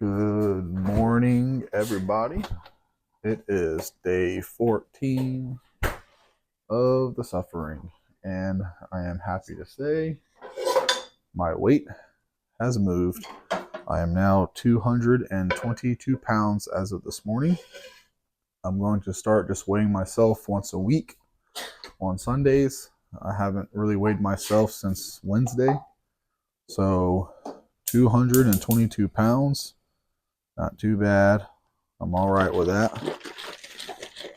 Good morning, everybody. It is day 14 of the suffering, and I am happy to say my weight has moved. I am now 222 pounds as of this morning. I'm going to start just weighing myself once a week on Sundays. I haven't really weighed myself since Wednesday, so 222 pounds. Not too bad. I'm all right with that.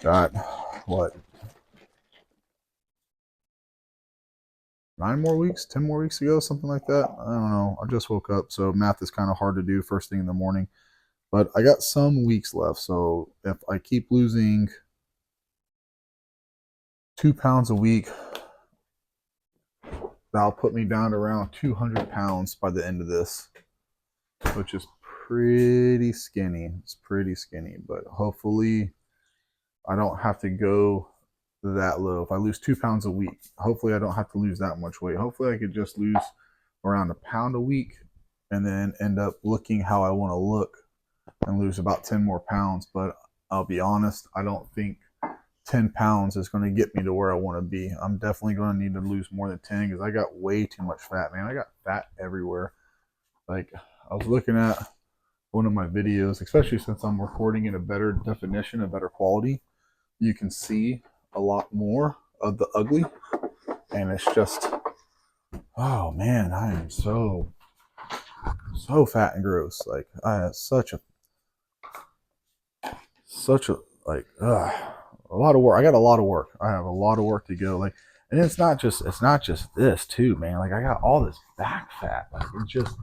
Got what, 9 more weeks, 10 more weeks ago, something like that. I don't know. I just woke up, so math is kind of hard to do first thing in the morning. But I got some weeks left, so if I keep losing 2 pounds a week, that'll put me down to around 200 pounds by the end of this, which is pretty skinny. It's pretty skinny, but hopefully I don't have to go that low. If I lose 2 pounds a week, hopefully I don't have to lose that much weight. Hopefully I could just lose around a pound a week and then end up looking how I want to look and lose about 10 more pounds. But I'll be honest, I don't think 10 pounds is going to get me to where I want to be. I'm definitely going to need to lose more than 10 because I got way too much fat, man. I got fat everywhere. Like, I was looking at one of my videos, especially since I'm recording in a better definition, a better quality. You can see a lot more of the ugly, and it's just, oh man, I am so fat and gross. Like, I have such a like a lot of work. I got a lot of work. I have a lot of work to go. Like, and it's not just this too, man. Like, I got all this back fat. Like, it's just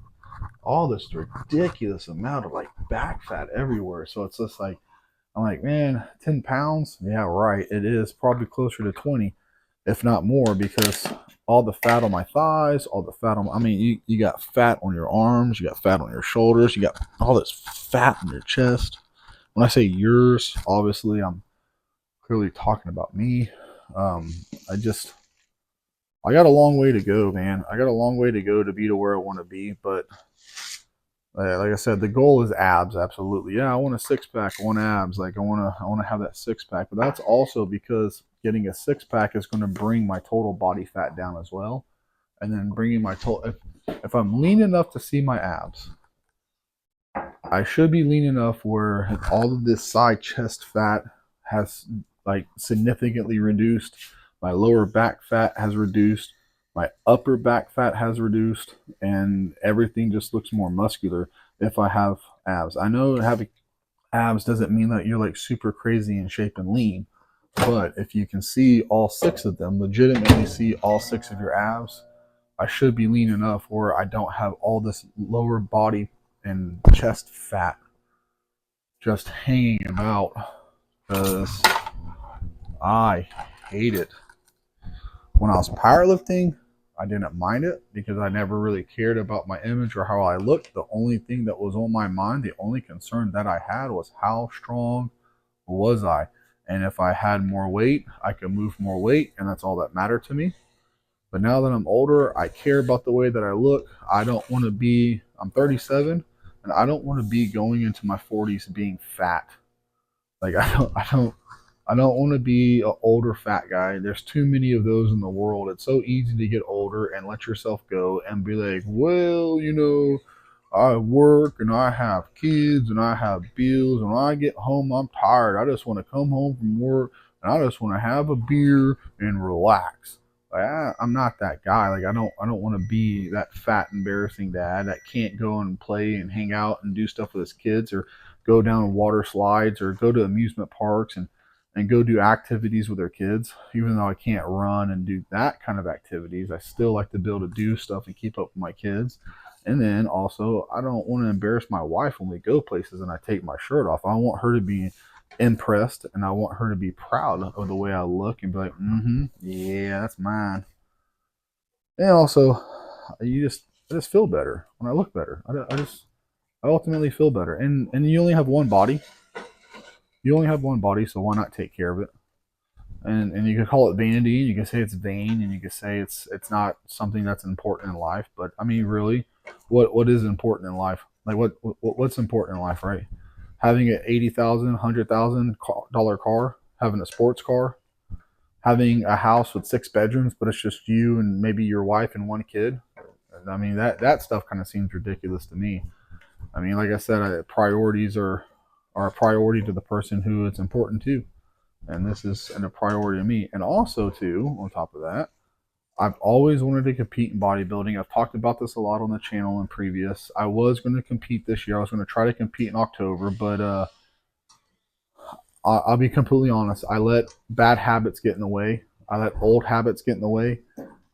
all this ridiculous amount of like back fat everywhere. So it's just like, I'm like, man, 10 pounds? Yeah, right. It is probably closer to 20, if not more, because all the fat on my thighs, all the fat on, I mean, you got fat on your arms, you got fat on your shoulders, you got all this fat in your chest. When I say yours, obviously, I'm clearly talking about me. Um, I just, I got a long way to go, man. I got a long way to go to be to where I want to be, but like I said, the goal is abs. Absolutely, yeah. I want a six pack. I want abs. Like, I want to have that six pack. But that's also because getting a six pack is going to bring my total body fat down as well, and then bringing my total. If I'm lean enough to see my abs, I should be lean enough where all of this side chest fat has like significantly reduced. My lower back fat has reduced. My upper back fat has reduced, and everything just looks more muscular if I have abs. I know having abs doesn't mean that you're like super crazy in shape and lean, but if you can see all six of them, legitimately see all six of your abs, I should be lean enough where I don't have all this lower body and chest fat just hanging about, because I hate it. When I was powerlifting, I didn't mind it because I never really cared about my image or how I looked. The only thing that was on my mind, the only concern that I had was how strong was I? And if I had more weight, I could move more weight, and that's all that mattered to me. But now that I'm older, I care about the way that I look. I don't want to be, I'm 37, and I don't want to be going into my 40s being fat. Like, I don't want to be an older fat guy. There's too many of those in the world. It's so easy to get older and let yourself go and be like, well, I work and I have kids and I have bills. And when I get home, I'm tired. I just want to come home from work and I just want to have a beer and relax. Like, I'm not that guy. Like, I don't want to be that fat, embarrassing dad that can't go and play and hang out and do stuff with his kids, or go down water slides, or go to amusement parks and go do activities with their kids. Even though I can't run and do that kind of activities, I still like to be able to do stuff and keep up with my kids. And then also, I don't want to embarrass my wife when we go places and I take my shirt off. I want her to be impressed, and I want her to be proud of the way I look and be like, yeah, that's mine. And also, I just feel better when I look better. I ultimately feel better. And you only have one body. You only have one body, so why not take care of it? And you could call it vanity, and you can say it's vain, and you can say it's not something that's important in life. But I mean, really, what is important in life? Like what's important in life, right? Having an $80,000, $100,000 car, having a sports car, having a house with 6 bedrooms, but it's just you and maybe your wife and one kid. I mean, that stuff kind of seems ridiculous to me. I mean, like I said, priorities are a priority to the person who it's important to, and this is a priority to me. And also, too, on top of that, I've always wanted to compete in bodybuilding. I've talked about this a lot on the channel in previous. I was going to compete this year. I was going to try to compete in October, but I'll be completely honest. I let bad habits get in the way. I let old habits get in the way.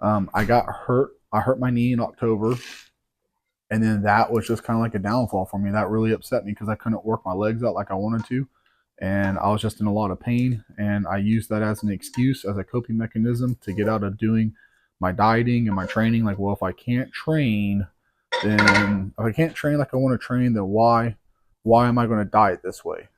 I got hurt. I hurt my knee in October, and then that was just kind of like a downfall for me. That really upset me because I couldn't work my legs out like I wanted to, and I was just in a lot of pain. And I used that as an excuse, as a coping mechanism to get out of doing my dieting and my training. Like, well, if I can't train, then if I can't train like I want to train, then why am I going to diet this way?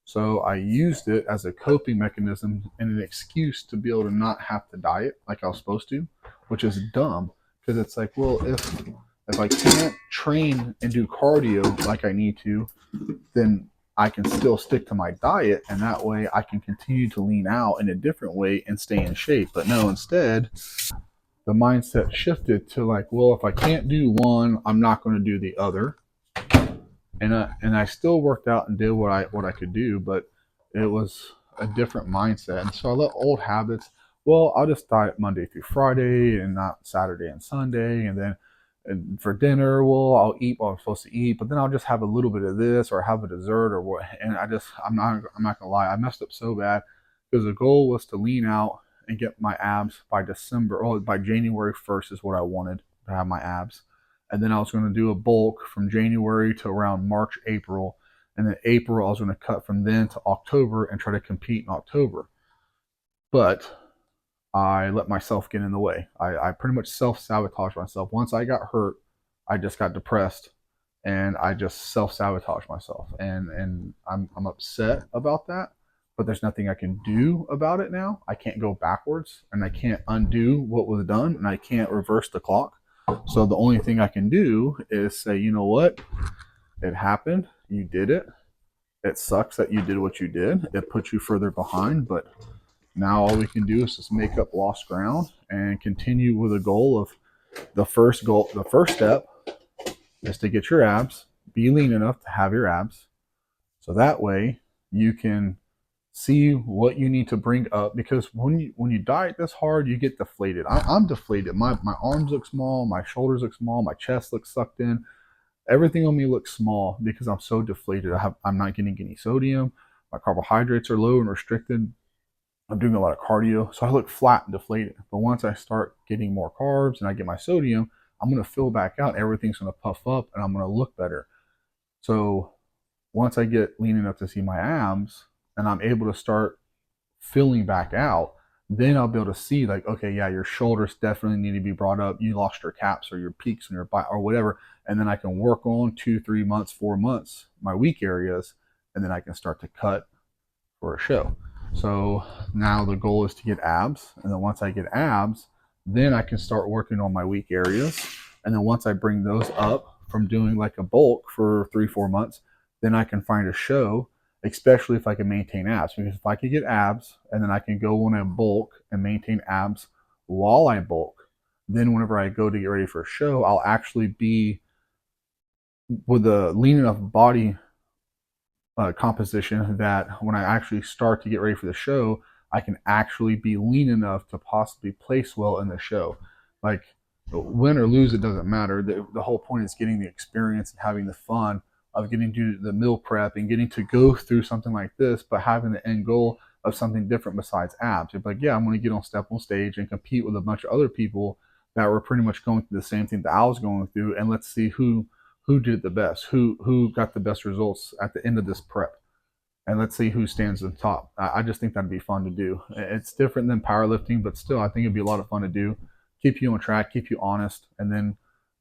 So I used it as a coping mechanism and an excuse to be able to not have to diet like I was supposed to, which is dumb because it's like, well, if I can't train and do cardio like I need to, then I can still stick to my diet, and that way I can continue to lean out in a different way and stay in shape. But no, instead, the mindset shifted to like, well, if I can't do one, I'm not going to do the other. And I still worked out and did what I could do, but it was a different mindset. And so I let old habits. Well, I'll just diet Monday through Friday and not Saturday and Sunday, and then and for dinner, well, I'll eat what I'm supposed to eat, but then I'll just have a little bit of this or have a dessert or what. And I'm not gonna lie, I messed up so bad because the goal was to lean out and get my abs by December, or by January 1st is what I wanted to have my abs. And then I was going to do a bulk from January to around March, April. And then April, I was going to cut from then to October and try to compete in October. But I let myself get in the way. I pretty much self sabotaged myself. Once I got hurt, I just got depressed and I just self sabotaged myself. And I'm upset about that, but there's nothing I can do about it now. I can't go backwards and I can't undo what was done and I can't reverse the clock. So the only thing I can do is say, you know what? It happened. You did it. It sucks that you did what you did. It put you further behind, but now all we can do is just make up lost ground and continue with a goal of the first step is to get your abs, be lean enough to have your abs. So that way you can see what you need to bring up, because when you diet this hard, you get deflated. I'm deflated. My arms look small, my shoulders look small, my chest looks sucked in. Everything on me looks small because I'm so deflated. I'm not getting any sodium. My carbohydrates are low and restricted. I'm doing a lot of cardio, so I look flat and deflated. But once I start getting more carbs and I get my sodium, I'm going to fill back out. Everything's going to puff up and I'm going to look better. So once I get lean enough to see my abs and I'm able to start filling back out, then I'll be able to see like, okay, yeah, your shoulders definitely need to be brought up. You lost your caps or your peaks and your butt or whatever. And then I can work on 2, 3 months, 4 months, my weak areas, and then I can start to cut for a show. So now the goal is to get abs. And then once I get abs, then I can start working on my weak areas. And then once I bring those up from doing like a bulk for 3, 4 months, then I can find a show, especially if I can maintain abs. Because if I can get abs and then I can go on a bulk and maintain abs while I bulk, then whenever I go to get ready for a show, I'll actually be with a lean enough body composition that when I actually start to get ready for the show, I can actually be lean enough to possibly place well in the show. Like, win or lose, it doesn't matter. The whole point is getting the experience and having the fun of getting to the meal prep and getting to go through something like this, but having the end goal of something different besides abs. It's like, yeah, I'm going to get on stage and compete with a bunch of other people that were pretty much going through the same thing that I was going through, and let's see who did the best, who got the best results at the end of this prep, and let's see who stands on top. I just think that'd be fun to do. It's different than powerlifting, but still, I think it'd be a lot of fun to do. Keep you on track, keep you honest, and then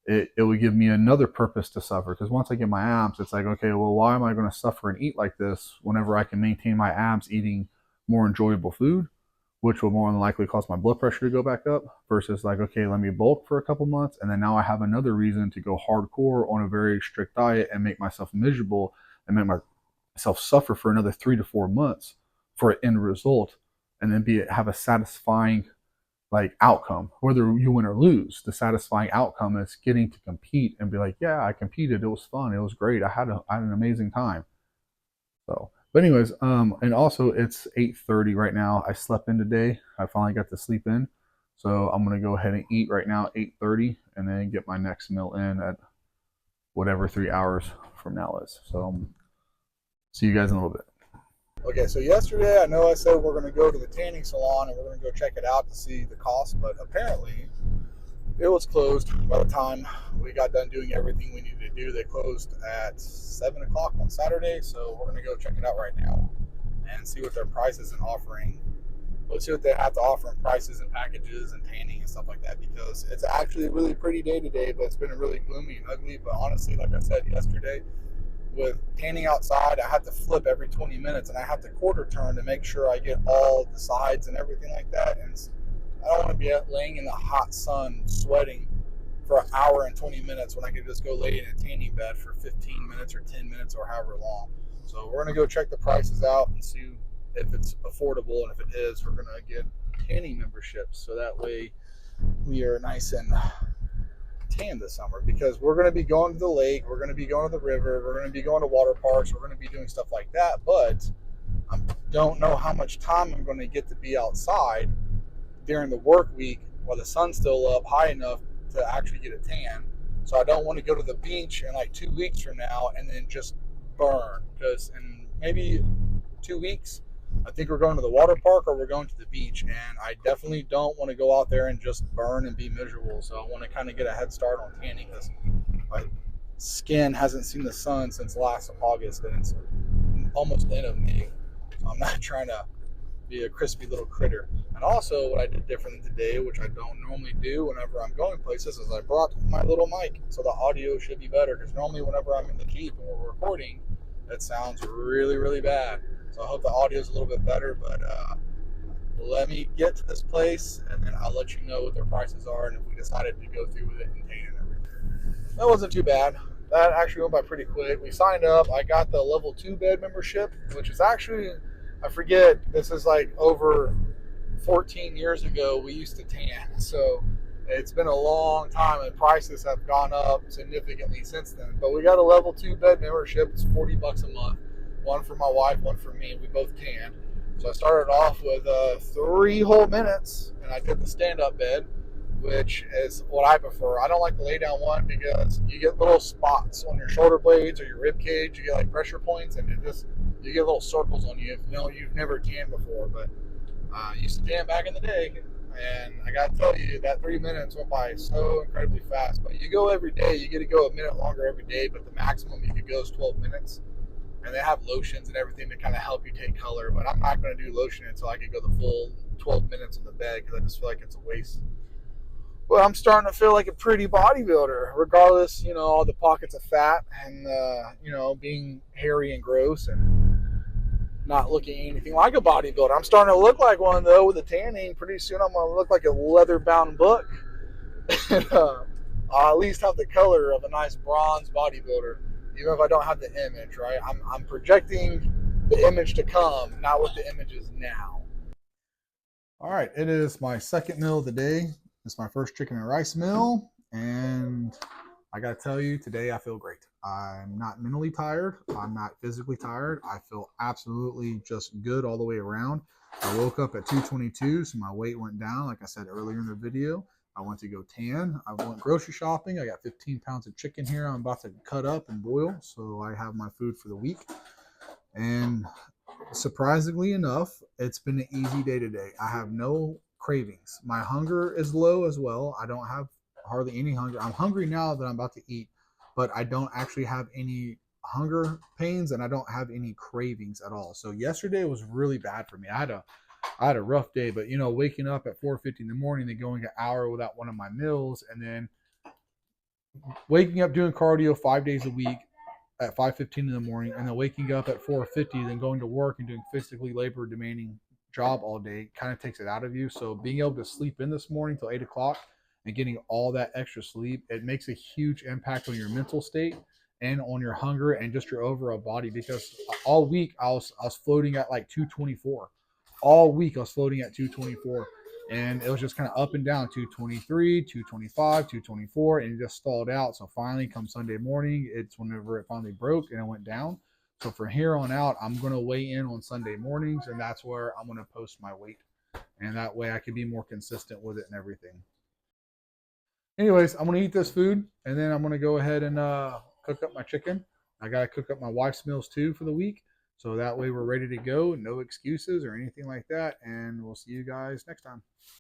it would give me another purpose to suffer. Because once I get my abs, it's like, okay, well, why am I going to suffer and eat like this whenever I can maintain my abs eating more enjoyable food? which will more than likely cause my blood pressure to go back up, versus like, okay, let me bulk for a couple months, and then now I have another reason to go hardcore on a very strict diet and make myself miserable and make myself suffer for another 3 to 4 months for an end result, and then have a satisfying like outcome, whether you win or lose. The satisfying outcome is getting to compete and be like, yeah, I competed, it was fun, it was great, I had an amazing time. So, but anyways, and also it's 8:30 right now. I slept in today. I finally got to sleep in. So I'm gonna go ahead and eat right now, 8:30, and then get my next meal in at whatever 3 hours from now is. So see you guys in a little bit. Okay, so yesterday I know I said we're gonna go to the tanning salon and we're gonna go check it out to see the cost, but apparently it was closed by the time we got done doing everything we needed to do. They closed at 7 o'clock on Saturday, so we're going to go check it out right now and see what their prices and offering. Let's see what they have to offer in prices and packages and tanning and stuff like that, because it's actually a really pretty day today, but it's been really gloomy and ugly. But honestly, like I said yesterday, with tanning outside, I have to flip every 20 minutes and I have to quarter turn to make sure I get all the sides and everything like that. And I don't want to be laying in the hot sun sweating for an hour and 20 minutes when I could just go lay in a tanning bed for 15 minutes or 10 minutes or however long. So we're going to go check the prices out and see if it's affordable. And if it is, we're going to get tanning memberships. So that way we are nice and tan this summer, because we're going to be going to the lake. We're going to be going to the river. We're going to be going to water parks. We're going to be doing stuff like that. But I don't know how much time I'm going to get to be outside during the work week while the sun's still up high enough to actually get a tan. So I don't want to go to the beach in like 2 weeks from now and then just burn, because in maybe 2 weeks I think we're going to the water park or we're going to the beach, and I definitely don't want to go out there and just burn and be miserable. So I want to kind of get a head start on tanning, because my skin hasn't seen the sun since last August and it's almost the end of May. So I'm not trying to be a crispy little critter. And also what I did differently today, which I don't normally do whenever I'm going places, is I brought my little mic, so the audio should be better, because normally whenever I'm in the Jeep and we're recording, it sounds really, really bad. So I hope the audio is a little bit better, but let me get to this place and then I'll let you know what their prices are and if we decided to go through with it and tan and everything. That wasn't too bad. That actually went by pretty quick. We signed up. I got the level 2 bed membership, which is actually, I forget, this is like over 14 years ago we used to tan. So it's been a long time and prices have gone up significantly since then. But we got a level 2 bed membership. It's $40 a month. One for my wife, one for me. We both tan. So I started off with 3 whole minutes and I did the stand-up bed, which is what I prefer. I don't like the lay down one because you get little spots on your shoulder blades or your rib cage. You get like pressure points and you get little circles on you if you've never tanned before. But I used to tan back in the day, and I got to tell you, that 3 minutes went by so incredibly fast. But you go every day, you get to go a minute longer every day, but the maximum you could go is 12 minutes. And they have lotions and everything to kind of help you take color, but I'm not going to do lotion until I could go the full 12 minutes on the bed, because I just feel like it's a waste. Well, I'm starting to feel like a pretty bodybuilder, regardless, all the pockets of fat and, being hairy and gross and not looking anything like a bodybuilder. I'm starting to look like one, though, with the tanning. Pretty soon I'm going to look like a leather-bound book. And, I'll at least have the color of a nice bronze bodybuilder, even if I don't have the image, right? I'm projecting the image to come, not what the image is now. All right, it is my second meal of the day. It's my first chicken and rice meal, and I gotta tell you, today I feel great. I'm not mentally tired. I'm not physically tired. I feel absolutely just good all the way around. I woke up at 222, so my weight went down, like I said earlier in the video. I went to go tan. I went grocery shopping. I got 15 pounds of chicken here I'm about to cut up and boil, so I have my food for the week. And surprisingly enough, it's been an easy day today. I have no cravings. My hunger is low as well. I don't have hardly any hunger. I'm hungry now that I'm about to eat, but I don't actually have any hunger pains and I don't have any cravings at all. So yesterday was really bad for me. I had a rough day, but waking up at 4:50 in the morning, then going an hour without one of my meals, and then waking up doing cardio 5 days a week at 5:15 in the morning, and then waking up at 4:50, then going to work and doing physically labor demanding job all day kind of takes it out of you. So being able to sleep in this morning till 8 o'clock and getting all that extra sleep, it makes a huge impact on your mental state and on your hunger and just your overall body. Because all week I was floating at like 224. All week I was floating at 224, and it was just kind of up and down, 223, 225, 224, and it just stalled out. So finally, come Sunday morning, it's whenever it finally broke and it went down. So from here on out, I'm going to weigh in on Sunday mornings, and that's where I'm going to post my weight. And that way I can be more consistent with it and everything. Anyways, I'm going to eat this food, and then I'm going to go ahead and cook up my chicken. I got to cook up my wife's meals too for the week. So that way we're ready to go. No excuses or anything like that. And we'll see you guys next time.